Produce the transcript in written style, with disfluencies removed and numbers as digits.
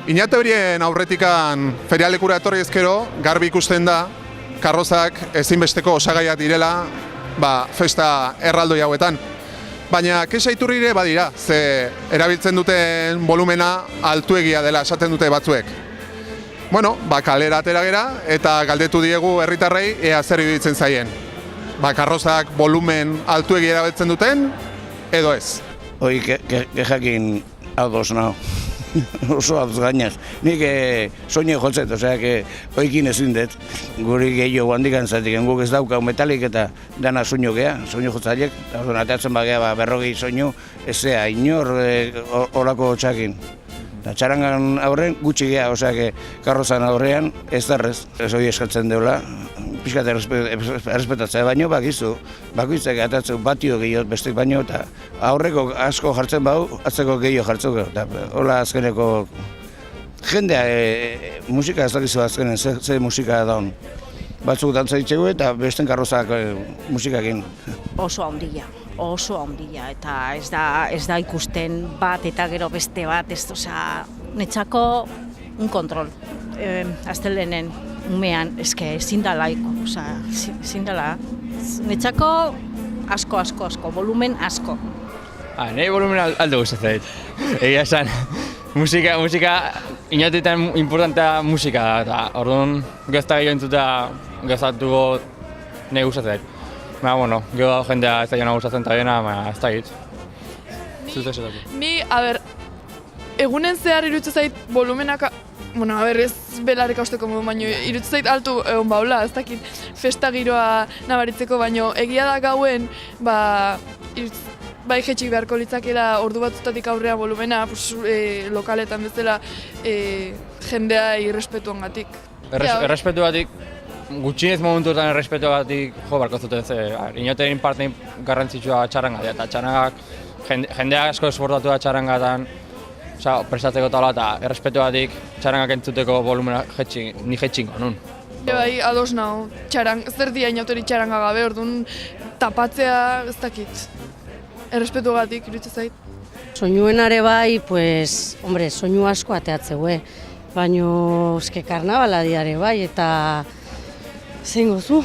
Iñate horien aurretikan ferialekura etorri ezkero, garbi ikusten da, karrozak ezinbesteko osagaiak direla, festa erraldoi hauetan. Baina kexa iturri ere badira, ze erabiltzen duten volumena altuegia dela esaten dute batzuek. Bueno, kalera atera gera eta galdetu diegu herritarrei ea zer iruditzen zaien. Karrozak volumen altuegia erabiltzen duten, edo ez. Hoi, kejakin ados nago. Oso ados gainaz. Nik soine jotzet, hoikin ezin dut. Guri gehiago handikan zatik, guk ez daukau metalik eta dana soinu gea, soinu jotzaiek. Atatzen bagea berrogei soinu, ezea inor olako txakin. Txarangan aurren gutxi gea, karrozan aurrean ez darrez. Ez hori eskatzen deula, pixkat errespetatzea baino, bakizu. Bakoitzak atatzen batio gehiago bestek baino, eta aurreko asko jartzen bau, atzeko gehiago jartzuko. Hola azkeneko jendea musika ez dakizu azkenen, ze musika daun. Batzuk dantza ditxegu eta besten karrozak musikakin. Oso handia, eta ez da ikusten bat eta gero beste bat, netzako un kontrol. Astelenen umean, ezin da laiko, ezin da netzako asko, volumen asko. Nahi volumen alde gustatzen. Egia esan, musika, inatetan importantea musika da, eta orduan gazta gehiago entzuta gazatuko nahi gustatzen. Gero jendea ez da jona gustatzen eta dena, ez da hit. Ni, egunen zehar iruditzen zait volumenak, ez belarrik hausteko modu, baina iruditzen zait altu egon baula, ez dakit festa giroa nabaritzeko, baina egia da gauen, bai jetxik beharko litzakela ordu batzutatik aurrean volumena, lokaletan bezala jendea irrespetuangatik. Errespetuagatik, gutxienez momentuetan errespetuagatik barko zuten, inotein parte garrantzitsua txaranga, eta txarangak jendea asko esfortatu da txarangatan, prestatzeko tala eta errespetuagatik txarangak entzuteko volumena ni jetxingo nun. Bai, ados nago, zer dia inauteri txaranga gabe, orduan tapatzea ez dakit. Errespetuagatik iruditzen zait. Soinuenare bai, soinu asko ateatzeue, baina karnabaladiare bai, eta zein gozu.